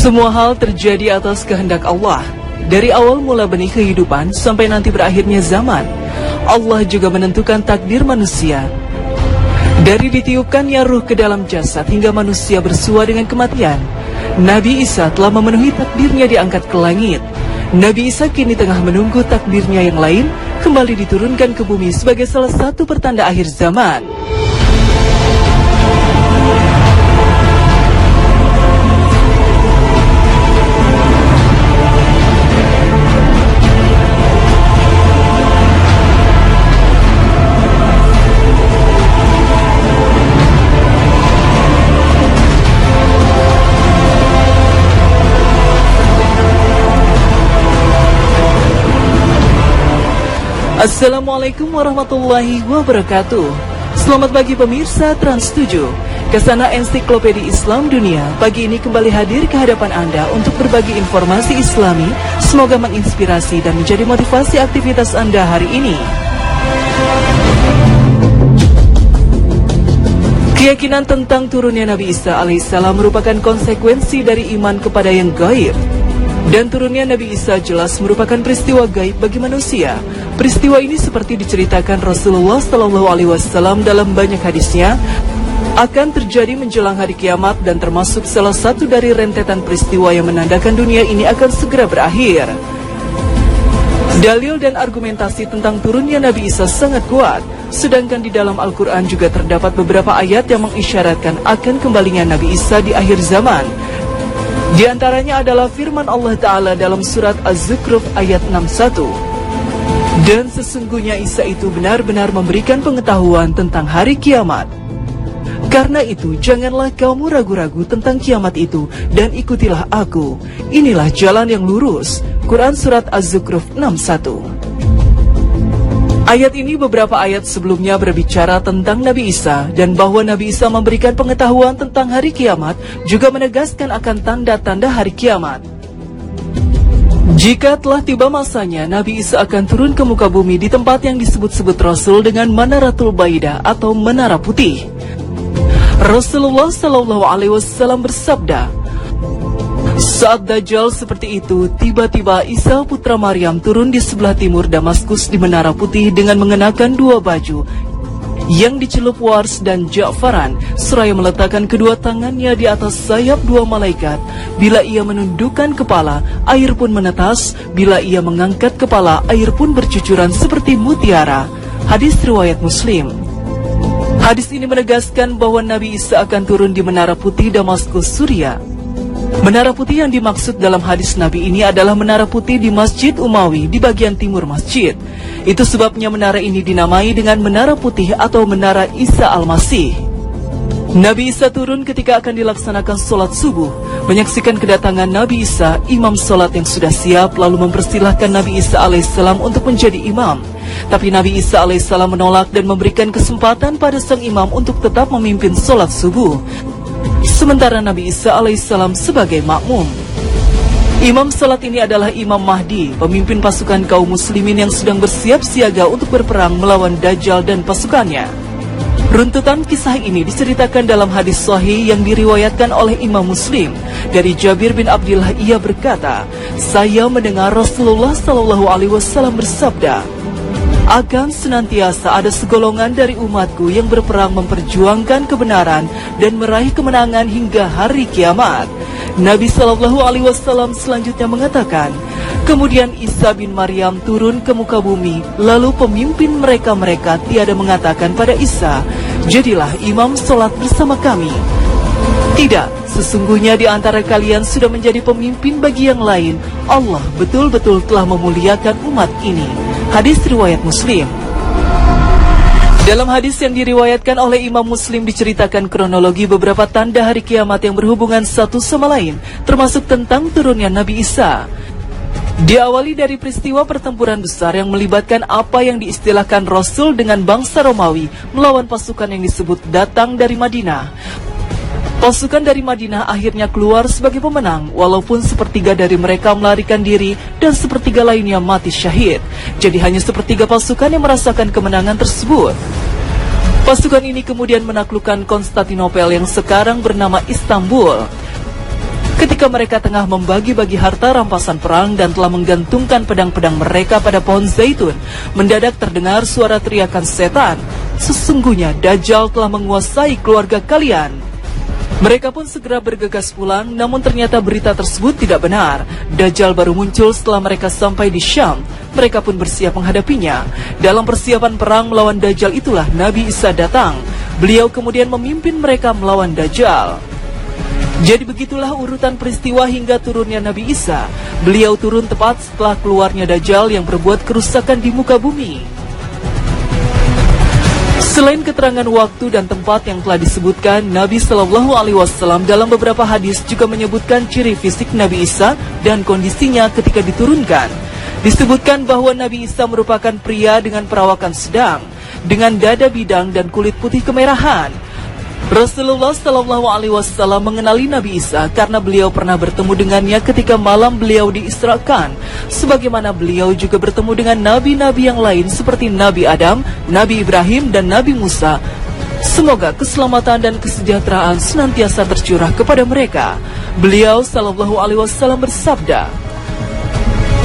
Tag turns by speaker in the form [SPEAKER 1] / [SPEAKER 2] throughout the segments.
[SPEAKER 1] Semua hal terjadi atas kehendak Allah. Dari awal mula benih kehidupan sampai nanti berakhirnya zaman, Allah juga menentukan takdir manusia. Dari ditiupkannya ruh ke dalam jasad hingga manusia bersua dengan kematian, Nabi Isa telah memenuhi takdirnya diangkat ke langit. Nabi Isa kini tengah menunggu takdirnya yang lain kembali diturunkan ke bumi sebagai salah satu pertanda akhir zaman. Assalamualaikum warahmatullahi wabarakatuh. Selamat pagi pemirsa Trans7, Kesana Ensiklopedia Islam Dunia. Pagi ini kembali hadir ke hadapan Anda untuk berbagi informasi Islami. Semoga menginspirasi dan menjadi motivasi aktivitas Anda hari ini. Keyakinan tentang turunnya Nabi Isa alaihissalam merupakan konsekuensi dari iman kepada yang gaib. Dan turunnya Nabi Isa jelas merupakan peristiwa gaib bagi manusia. Peristiwa ini seperti diceritakan Rasulullah SAW dalam banyak hadisnya, akan terjadi menjelang hari kiamat dan termasuk salah satu dari rentetan peristiwa yang menandakan dunia ini akan segera berakhir. Dalil dan argumentasi tentang turunnya Nabi Isa sangat kuat, sedangkan di dalam Al-Quran juga terdapat beberapa ayat yang mengisyaratkan akan kembalinya Nabi Isa di akhir zaman. Di antaranya adalah firman Allah Ta'ala dalam surat Az-Zukhruf ayat 61. Dan sesungguhnya Isa itu benar-benar memberikan pengetahuan tentang hari kiamat. Karena itu janganlah kamu ragu-ragu tentang kiamat itu dan ikutilah aku. Inilah jalan yang lurus. Quran surat Az-Zukhruf 61. Ayat ini beberapa ayat sebelumnya berbicara tentang Nabi Isa dan bahwa Nabi Isa memberikan pengetahuan tentang hari kiamat, juga menegaskan akan tanda-tanda hari kiamat. Jika telah tiba masanya, Nabi Isa akan turun ke muka bumi di tempat yang disebut-sebut Rasul dengan Manaratul Baidah atau Menara Putih. Rasulullah SAW bersabda, saat Dajjal seperti itu, tiba-tiba Isa putra Maryam turun di sebelah timur Damaskus di Menara Putih dengan mengenakan dua baju yang dicelup wars dan ja'faran, seraya meletakkan kedua tangannya di atas sayap dua malaikat. Bila ia menundukkan kepala, air pun menetas. Bila ia mengangkat kepala, air pun bercucuran seperti mutiara. Hadis riwayat Muslim. Hadis ini menegaskan bahwa Nabi Isa akan turun di Menara Putih Damaskus, Suriah. Menara putih yang dimaksud dalam hadis Nabi ini adalah menara putih di Masjid Umawi di bagian timur masjid. Itu sebabnya menara ini dinamai dengan Menara Putih atau Menara Isa Al-Masih. Nabi Isa turun ketika akan dilaksanakan sholat subuh. Menyaksikan kedatangan Nabi Isa, imam sholat yang sudah siap lalu mempersilahkan Nabi Isa alaihissalam untuk menjadi imam. Tapi Nabi Isa alaihissalam menolak dan memberikan kesempatan pada sang imam untuk tetap memimpin sholat subuh, sementara Nabi Isa alaihissalam sebagai makmum. Imam salat ini adalah Imam Mahdi, pemimpin pasukan kaum muslimin yang sedang bersiap siaga untuk berperang melawan Dajjal dan pasukannya. Runtutan kisah ini diceritakan dalam hadis sahih yang diriwayatkan oleh Imam Muslim. Dari Jabir bin Abdillah, ia berkata, saya mendengar Rasulullah SAW bersabda, akan senantiasa ada segolongan dari umatku yang berperang memperjuangkan kebenaran dan meraih kemenangan hingga hari kiamat. Nabi SAW selanjutnya mengatakan, kemudian Isa bin Maryam turun ke muka bumi, lalu pemimpin mereka tiada mengatakan pada Isa, jadilah imam sholat bersama kami. Tidak, sesungguhnya di antara kalian sudah menjadi pemimpin bagi yang lain. Allah betul-betul telah memuliakan umat ini. Hadis riwayat Muslim. Dalam hadis yang diriwayatkan oleh Imam Muslim diceritakan kronologi beberapa tanda hari kiamat yang berhubungan satu sama lain, termasuk tentang turunnya Nabi Isa. Diawali dari peristiwa pertempuran besar yang melibatkan apa yang diistilahkan Rasul dengan bangsa Romawi melawan pasukan yang disebut datang dari Madinah. Pasukan dari Madinah akhirnya keluar sebagai pemenang, walaupun sepertiga dari mereka melarikan diri dan sepertiga lainnya mati syahid. Jadi hanya sepertiga pasukan yang merasakan kemenangan tersebut. Pasukan ini kemudian menaklukkan Konstantinopel yang sekarang bernama Istanbul. ketika mereka tengah membagi-bagi harta rampasan perang dan telah menggantungkan pedang-pedang mereka pada pohon zaitun, mendadak terdengar suara teriakan setan, "Sesungguhnya Dajjal telah menguasai keluarga kalian." Mereka pun segera bergegas pulang, namun ternyata berita tersebut tidak benar. Dajjal baru muncul setelah mereka sampai di Syam. Mereka pun bersiap menghadapinya. Dalam persiapan perang melawan Dajjal itulah Nabi Isa datang. Beliau kemudian memimpin mereka melawan Dajjal. Jadi begitulah urutan peristiwa hingga turunnya Nabi Isa. Beliau turun tepat setelah keluarnya Dajjal yang berbuat kerusakan di muka bumi. Selain keterangan waktu dan tempat yang telah disebutkan, Nabi Shallallahu Alaihi Wasallam dalam beberapa hadis juga menyebutkan ciri fisik Nabi Isa dan kondisinya ketika diturunkan. Disebutkan bahwa Nabi Isa merupakan pria dengan perawakan sedang, dengan dada bidang dan kulit putih kemerahan. Rasulullah Shallallahu Alaihi Wasallam mengenali Nabi Isa karena beliau pernah bertemu dengannya ketika malam beliau diisrakan, sebagaimana beliau juga bertemu dengan nabi-nabi yang lain seperti Nabi Adam, Nabi Ibrahim, dan Nabi Musa. Semoga keselamatan dan kesejahteraan senantiasa tercurah kepada mereka. Beliau Shallallahu Alaihi Wasallam bersabda,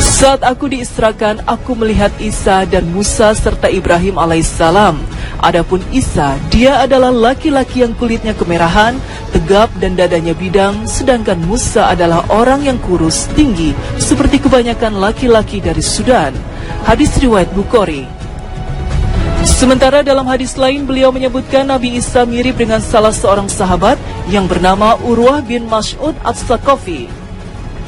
[SPEAKER 1] "Saat aku diisrakan, aku melihat Isa dan Musa serta Ibrahim alaihissalam. Adapun Isa, dia adalah laki-laki yang kulitnya kemerahan, tegap dan dadanya bidang, sedangkan Musa adalah orang yang kurus, tinggi, seperti kebanyakan laki-laki dari Sudan." Hadis riwayat Bukhari. Sementara dalam hadis lain beliau menyebutkan Nabi Isa mirip dengan salah seorang sahabat yang bernama Urwah bin Mas'ud As-Saqafi.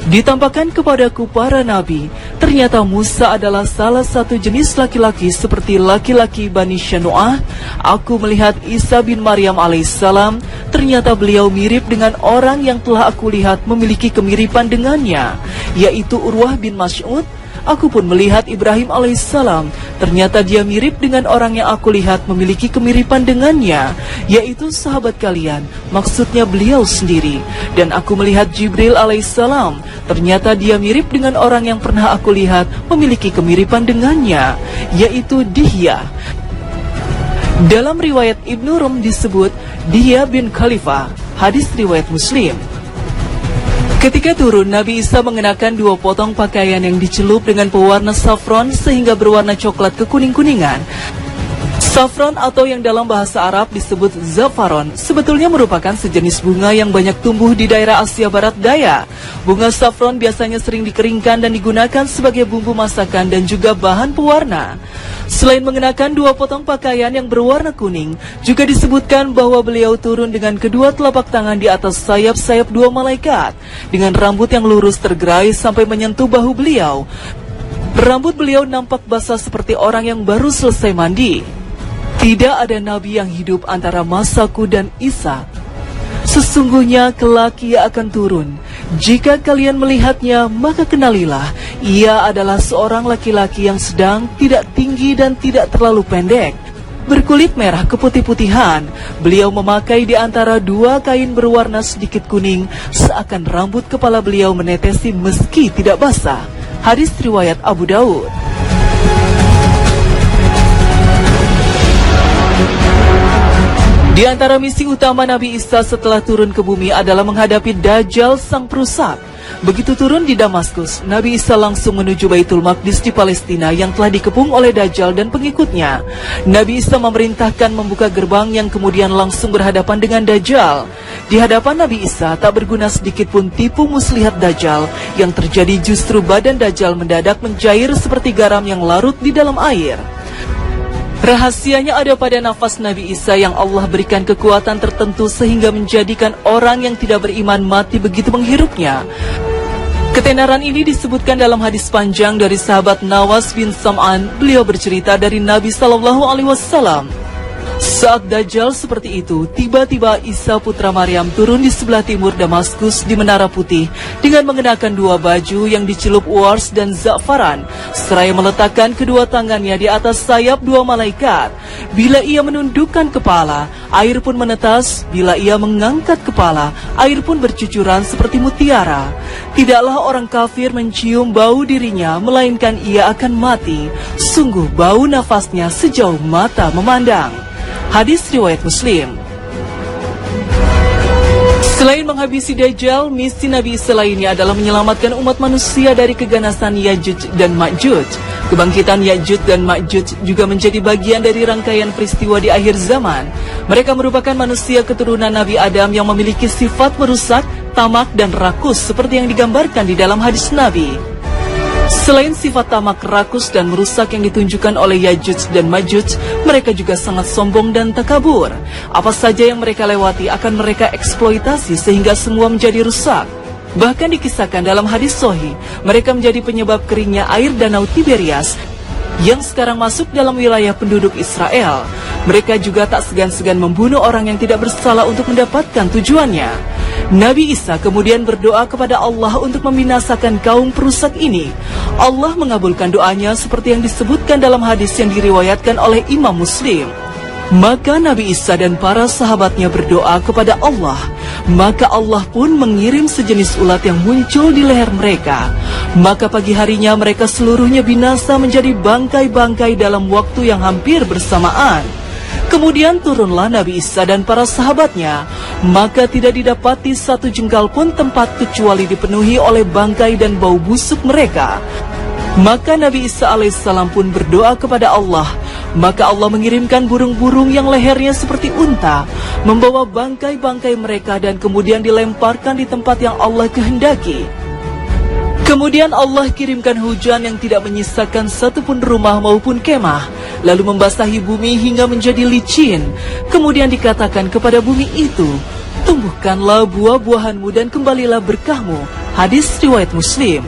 [SPEAKER 1] "Ditampakkan kepadaku para nabi, ternyata Musa adalah salah satu jenis laki-laki seperti laki-laki Bani Syanu'ah. Aku melihat Isa bin Maryam alaihissalam, ternyata beliau mirip dengan orang yang telah aku lihat memiliki kemiripan dengannya, yaitu Urwah bin Mas'ud. Aku pun melihat Ibrahim alaihissalam, ternyata dia mirip dengan orang yang aku lihat memiliki kemiripan dengannya, yaitu sahabat kalian, maksudnya beliau sendiri. Dan aku melihat Jibril alaihissalam, ternyata dia mirip dengan orang yang pernah aku lihat memiliki kemiripan dengannya, yaitu Dihya." Dalam riwayat Ibnu Rum disebut Dihya bin Khalifah, hadis riwayat Muslim. Ketika turun, Nabi Isa mengenakan 2 potong pakaian yang dicelup dengan pewarna saffron sehingga berwarna coklat kekuning-kuningan. Saffron atau yang dalam bahasa Arab disebut zafaron sebetulnya merupakan sejenis bunga yang banyak tumbuh di daerah Asia Barat Daya. Bunga saffron biasanya sering dikeringkan dan digunakan sebagai bumbu masakan dan juga bahan pewarna. Selain mengenakan 2 potong pakaian yang berwarna kuning, juga disebutkan bahwa beliau turun dengan kedua telapak tangan di atas sayap-sayap 2 malaikat, dengan rambut yang lurus tergerai sampai menyentuh bahu beliau. Rambut beliau nampak basah seperti orang yang baru selesai mandi. Tidak ada nabi yang hidup antara masaku dan Isa. Sesungguhnya kelak ia akan turun. Jika kalian melihatnya, maka kenalilah, ia adalah seorang laki-laki yang sedang, tidak tinggi dan tidak terlalu pendek, berkulit merah keputih-putihan. Beliau memakai di antara 2 kain berwarna sedikit kuning, seakan rambut kepala beliau menetesi meski tidak basah. Hadis riwayat Abu Daud. Di antara misi utama Nabi Isa setelah turun ke bumi adalah menghadapi Dajjal sang perusak. Begitu turun di Damaskus, Nabi Isa langsung menuju Baitul Maqdis di Palestina yang telah dikepung oleh Dajjal dan pengikutnya. Nabi Isa memerintahkan membuka gerbang yang kemudian langsung berhadapan dengan Dajjal. Di hadapan Nabi Isa tak berguna sedikit pun tipu muslihat Dajjal. Yang terjadi justru badan Dajjal mendadak mencair seperti garam yang larut di dalam air. Rahasianya ada pada nafas Nabi Isa yang Allah berikan kekuatan tertentu sehingga menjadikan orang yang tidak beriman mati begitu menghirupnya. Ketenaran ini disebutkan dalam hadis panjang dari sahabat Nawas bin Sam'an. Beliau bercerita dari Nabi Shallallahu Alaihi Wasallam. Saat Dajjal seperti itu, tiba-tiba Isa putra Maryam turun di sebelah timur Damaskus di Menara Putih dengan mengenakan 2 baju yang dicelup wars dan za'faran, seraya meletakkan kedua tangannya di atas sayap 2 malaikat. Bila ia menundukkan kepala, air pun menetas. Bila ia mengangkat kepala, air pun bercucuran seperti mutiara. Tidaklah orang kafir mencium bau dirinya, melainkan ia akan mati. Sungguh bau nafasnya sejauh mata memandang. Hadis riwayat Muslim. Selain menghabisi Dajjal, misi Nabi Isa lainnya adalah menyelamatkan umat manusia dari keganasan Ya'juj dan Ma'juj. Kebangkitan Ya'juj dan Ma'juj juga menjadi bagian dari rangkaian peristiwa di akhir zaman. Mereka merupakan manusia keturunan Nabi Adam yang memiliki sifat merusak, tamak, dan rakus seperti yang digambarkan di dalam hadis Nabi. Selain sifat tamak, rakus, dan merusak yang ditunjukkan oleh Ya'juj dan Ma'juj, mereka juga sangat sombong dan takabur. Apa saja yang mereka lewati akan mereka eksploitasi sehingga semua menjadi rusak. Bahkan dikisahkan dalam hadis sahih, mereka menjadi penyebab keringnya air danau Tiberias yang sekarang masuk dalam wilayah penduduk Israel. Mereka juga tak segan-segan membunuh orang yang tidak bersalah untuk mendapatkan tujuannya. Nabi Isa kemudian berdoa kepada Allah untuk membinasakan kaum perusak ini. Allah mengabulkan doanya seperti yang disebutkan dalam hadis yang diriwayatkan oleh Imam Muslim. Maka Nabi Isa dan para sahabatnya berdoa kepada Allah. Maka Allah pun mengirim sejenis ulat yang muncul di leher mereka. Maka pagi harinya mereka seluruhnya binasa menjadi bangkai-bangkai dalam waktu yang hampir bersamaan. Kemudian turunlah Nabi Isa dan para sahabatnya. Maka tidak didapati satu jengkal pun tempat kecuali dipenuhi oleh bangkai dan bau busuk mereka. Maka Nabi Isa alaihissalam pun berdoa kepada Allah. Maka Allah mengirimkan burung-burung yang lehernya seperti unta, membawa bangkai-bangkai mereka dan kemudian dilemparkan di tempat yang Allah kehendaki. Kemudian Allah kirimkan hujan yang tidak menyisakan satupun rumah maupun kemah, lalu membasahi bumi hingga menjadi licin. Kemudian dikatakan kepada bumi itu, tumbuhkanlah buah-buahanmu dan kembalilah berkahmu. Hadis riwayat Muslim.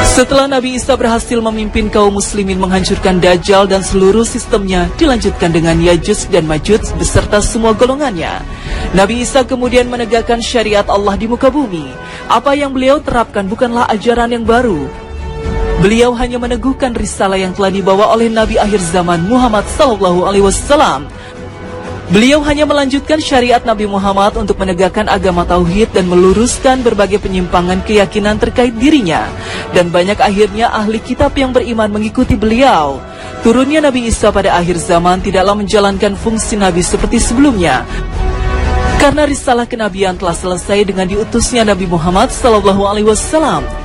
[SPEAKER 1] Setelah Nabi Isa berhasil memimpin kaum muslimin menghancurkan Dajjal dan seluruh sistemnya, dilanjutkan dengan Ya'juj dan Ma'juj beserta semua golongannya. Nabi Isa kemudian menegakkan syariat Allah di muka bumi. Apa yang beliau terapkan bukanlah ajaran yang baru. Beliau hanya meneguhkan risalah yang telah dibawa oleh Nabi akhir zaman Muhammad SAW. Beliau hanya melanjutkan syariat Nabi Muhammad untuk menegakkan agama tauhid dan meluruskan berbagai penyimpangan keyakinan terkait dirinya. Dan banyak akhirnya ahli kitab yang beriman mengikuti beliau. Turunnya Nabi Isa pada akhir zaman tidaklah menjalankan fungsi Nabi seperti sebelumnya. Karena risalah kenabian telah selesai dengan diutusnya Nabi Muhammad SAW.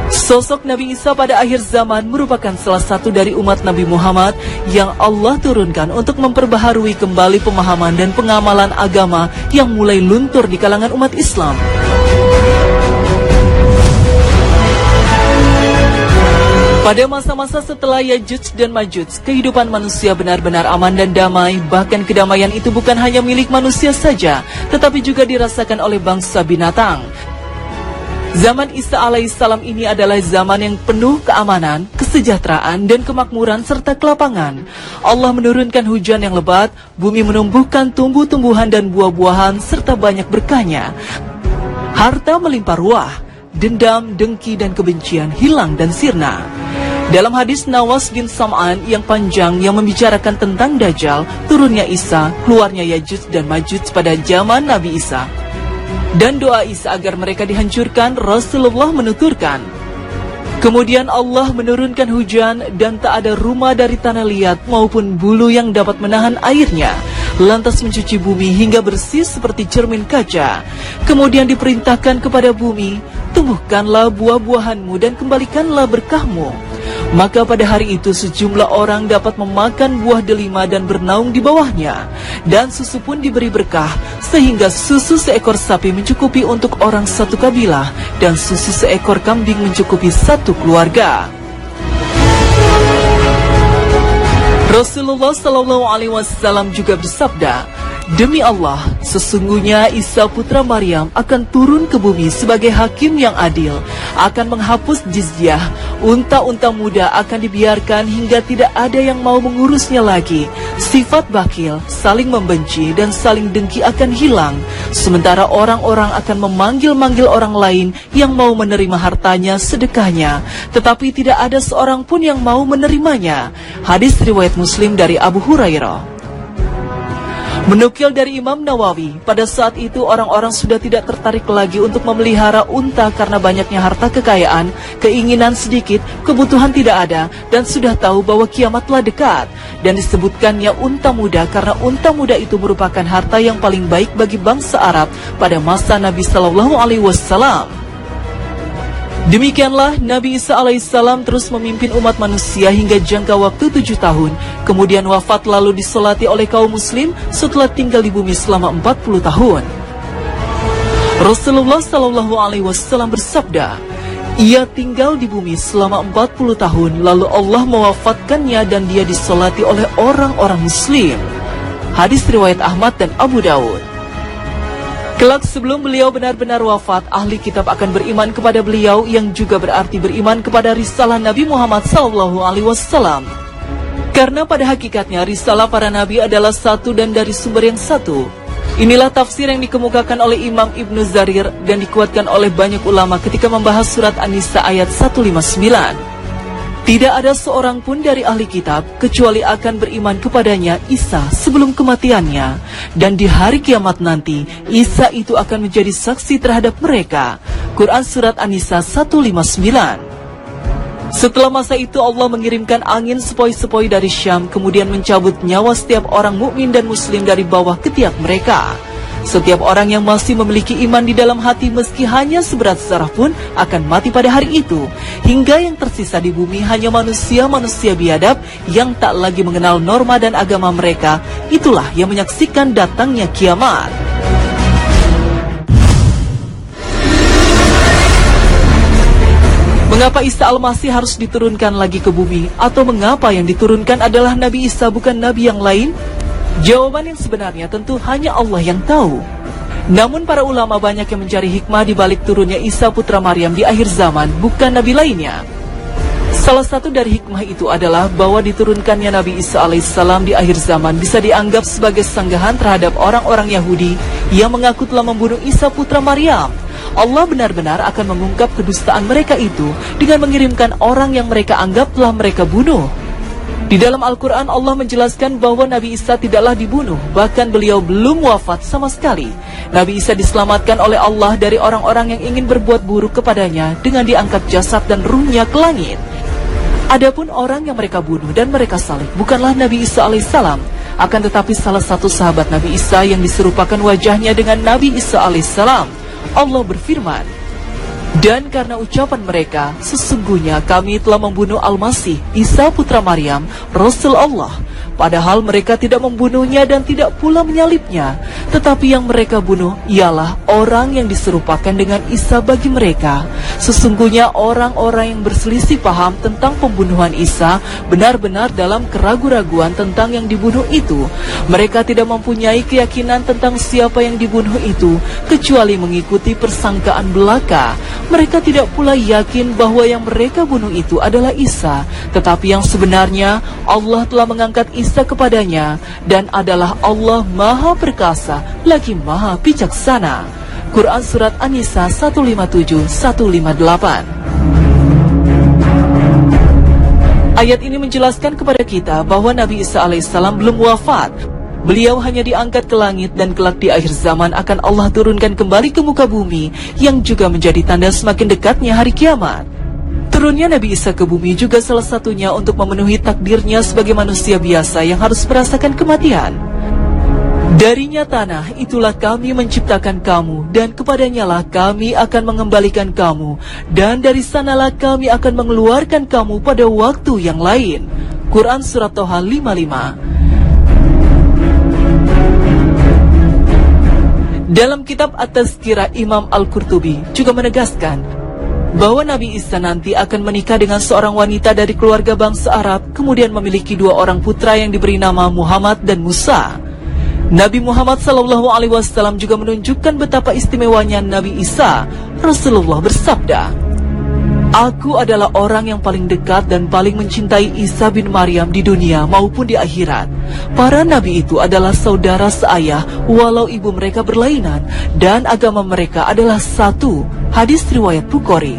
[SPEAKER 1] Sosok Nabi Isa pada akhir zaman merupakan salah satu dari umat Nabi Muhammad yang Allah turunkan untuk memperbaharui kembali pemahaman dan pengamalan agama yang mulai luntur di kalangan umat Islam. Pada masa-masa setelah Ya'juj dan Ma'juj, kehidupan manusia benar-benar aman dan damai. Bahkan kedamaian itu bukan hanya milik manusia saja, tetapi juga dirasakan oleh bangsa binatang. Zaman Isa alaihissalam ini adalah zaman yang penuh keamanan, kesejahteraan, dan kemakmuran serta kelapangan. Allah menurunkan hujan yang lebat, bumi menumbuhkan tumbuh-tumbuhan dan buah-buahan serta banyak berkahnya. Harta melimpah ruah, dendam, dengki, dan kebencian hilang dan sirna. Dalam hadis Nawas bin Sam'an yang panjang yang membicarakan tentang Dajjal, turunnya Isa, keluarnya Ya'juj dan Ma'juj pada zaman Nabi Isa, dan doa Isa agar mereka dihancurkan, Rasulullah menuturkan, kemudian Allah menurunkan hujan dan tak ada rumah dari tanah liat maupun bulu yang dapat menahan airnya, lantas mencuci bumi hingga bersih seperti cermin kaca. Kemudian diperintahkan kepada bumi, tumbuhkanlah buah-buahanmu dan kembalikanlah berkahmu. Maka pada hari itu sejumlah orang dapat memakan buah delima dan bernaung di bawahnya. Dan susu pun diberi berkah, sehingga susu seekor sapi mencukupi untuk orang satu kabilah, dan susu seekor kambing mencukupi satu keluarga. Rasulullah SAW juga bersabda, demi Allah, sesungguhnya Isa putra Maryam akan turun ke bumi sebagai hakim yang adil, akan menghapus jizyah, unta-unta muda akan dibiarkan hingga tidak ada yang mau mengurusnya lagi, sifat bakil, saling membenci, dan saling dengki akan hilang, sementara orang-orang akan memanggil-manggil orang lain yang mau menerima hartanya, sedekahnya, tetapi tidak ada seorang pun yang mau menerimanya. Hadis riwayat Muslim dari Abu Hurairah. Menukil dari Imam Nawawi, pada saat itu orang-orang sudah tidak tertarik lagi untuk memelihara unta karena banyaknya harta kekayaan, keinginan sedikit, kebutuhan tidak ada, dan sudah tahu bahwa kiamat telah dekat. Dan disebutkannya unta muda karena unta muda itu merupakan harta yang paling baik bagi bangsa Arab pada masa Nabi Shallallahu Alaihi Wasallam. Demikianlah Nabi Isa alaihissalam terus memimpin umat manusia hingga jangka waktu 7 tahun, kemudian wafat lalu disolati oleh kaum muslim setelah tinggal di bumi selama 40 tahun. Rasulullah Shallallahu Alaihi Wasallam bersabda, ia tinggal di bumi selama 40 tahun, lalu Allah mewafatkannya dan dia disolati oleh orang-orang muslim. Hadis riwayat Ahmad dan Abu Dawud. Kelak sebelum beliau benar-benar wafat, ahli kitab akan beriman kepada beliau, yang juga berarti beriman kepada risalah Nabi Muhammad SAW. Karena pada hakikatnya risalah para nabi adalah satu dan dari sumber yang satu. Inilah tafsir yang dikemukakan oleh Imam Ibnu Jarir dan dikuatkan oleh banyak ulama ketika membahas surat An-Nisa ayat 159. Tidak ada seorang pun dari ahli kitab kecuali akan beriman kepadanya Isa sebelum kematiannya, dan di hari kiamat nanti Isa itu akan menjadi saksi terhadap mereka. Quran Surat An-Nisa 159. Setelah masa itu Allah mengirimkan angin sepoi-sepoi dari Syam, kemudian mencabut nyawa setiap orang mukmin dan muslim dari bawah ketiak mereka. Setiap orang yang masih memiliki iman di dalam hati meski hanya seberat zarah pun akan mati pada hari itu. Hingga yang tersisa di bumi hanya manusia-manusia biadab yang tak lagi mengenal norma dan agama mereka. Itulah yang menyaksikan datangnya kiamat. Mengapa Isa Al-Masih harus diturunkan lagi ke bumi? Atau mengapa yang diturunkan adalah Nabi Isa bukan Nabi yang lain? Jawaban yang sebenarnya tentu hanya Allah yang tahu. Namun para ulama banyak yang mencari hikmah di balik turunnya Isa putra Maryam di akhir zaman, bukan Nabi lainnya. Salah satu dari hikmah itu adalah bahwa diturunkannya Nabi Isa alaihissalam di akhir zaman bisa dianggap sebagai sanggahan terhadap orang-orang Yahudi yang mengaku telah membunuh Isa putra Maryam. Allah benar-benar akan mengungkap kedustaan mereka itu dengan mengirimkan orang yang mereka anggap telah mereka bunuh. Di dalam Al-Quran Allah menjelaskan bahwa Nabi Isa tidaklah dibunuh, bahkan beliau belum wafat sama sekali. Nabi Isa diselamatkan oleh Allah dari orang-orang yang ingin berbuat buruk kepadanya dengan diangkat jasad dan ruhnya ke langit. Adapun orang yang mereka bunuh dan mereka salib bukanlah Nabi Isa alaihissalam, akan tetapi salah satu sahabat Nabi Isa yang diserupakan wajahnya dengan Nabi Isa alaihissalam. Allah berfirman, dan karena ucapan mereka, sesungguhnya kami telah membunuh Al-Masih, Isa putra Maryam, Rasul Allah. Padahal mereka tidak membunuhnya dan tidak pula menyalibnya. Tetapi yang mereka bunuh ialah orang yang diserupakan dengan Isa bagi mereka. Sesungguhnya orang-orang yang berselisih paham tentang pembunuhan Isa benar-benar dalam keraguan-raguan tentang yang dibunuh itu. Mereka tidak mempunyai keyakinan tentang siapa yang dibunuh itu, kecuali mengikuti persangkaan belaka. Mereka tidak pula yakin bahwa yang mereka bunuh itu adalah Isa, tetapi yang sebenarnya Allah telah mengangkat Isa kepadanya, dan adalah Allah Maha Perkasa lagi Maha Bijaksana. Quran Surat An-Nisa 157-158. Ayat ini menjelaskan kepada kita bahwa Nabi Isa alaihissalam belum wafat. Beliau hanya diangkat ke langit dan kelak di akhir zaman akan Allah turunkan kembali ke muka bumi, yang juga menjadi tanda semakin dekatnya hari kiamat. Turunnya Nabi Isa ke bumi juga salah satunya untuk memenuhi takdirnya sebagai manusia biasa yang harus merasakan kematian. Darinya tanah itulah kami menciptakan kamu, dan kepadanyalah kami akan mengembalikan kamu, dan dari sanalah kami akan mengeluarkan kamu pada waktu yang lain. Quran Surat Toha 55. Dalam kitab At-Tazkirah, Imam Al-Qurtubi juga menegaskan bahwa Nabi Isa nanti akan menikah dengan seorang wanita dari keluarga bangsa Arab, kemudian memiliki 2 orang putra yang diberi nama Muhammad dan Musa. Nabi Muhammad SAW juga menunjukkan betapa istimewanya Nabi Isa. Rasulullah bersabda, "Aku adalah orang yang paling dekat dan paling mencintai Isa bin Maryam di dunia maupun di akhirat. Para nabi itu adalah saudara seayah walau ibu mereka berlainan, dan agama mereka adalah satu." Hadis riwayat Bukhari.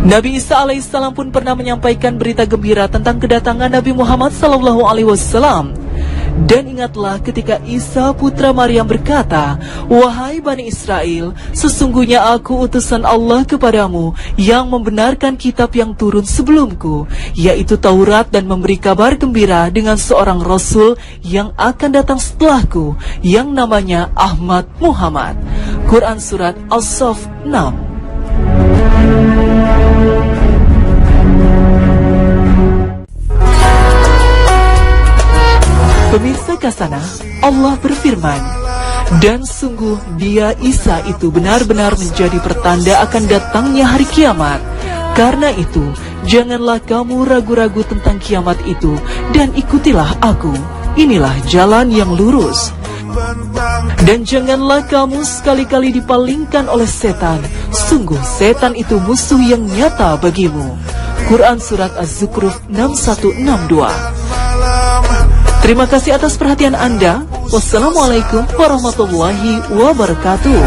[SPEAKER 1] Nabi Isa alaihissalam pun pernah menyampaikan berita gembira tentang kedatangan Nabi Muhammad SAW. Dan ingatlah ketika Isa putra Maryam berkata, "Wahai Bani Israel, sesungguhnya aku utusan Allah kepadamu yang membenarkan kitab yang turun sebelumku, yaitu Taurat, dan memberi kabar gembira dengan seorang Rasul yang akan datang setelahku, yang namanya Ahmad Muhammad." Quran Surat As-Saff 6. Pemirsa Kasana, Allah berfirman, "Dan sungguh dia Isa itu benar-benar menjadi pertanda akan datangnya hari kiamat. Karena itu, janganlah kamu ragu-ragu tentang kiamat itu, dan ikutilah aku. Inilah jalan yang lurus. Dan janganlah kamu sekali-kali dipalingkan oleh setan. Sungguh setan itu musuh yang nyata bagimu." Quran Surat Az-Zukhruf 6162. Terima kasih atas perhatian Anda. Wassalamualaikum warahmatullahi wabarakatuh.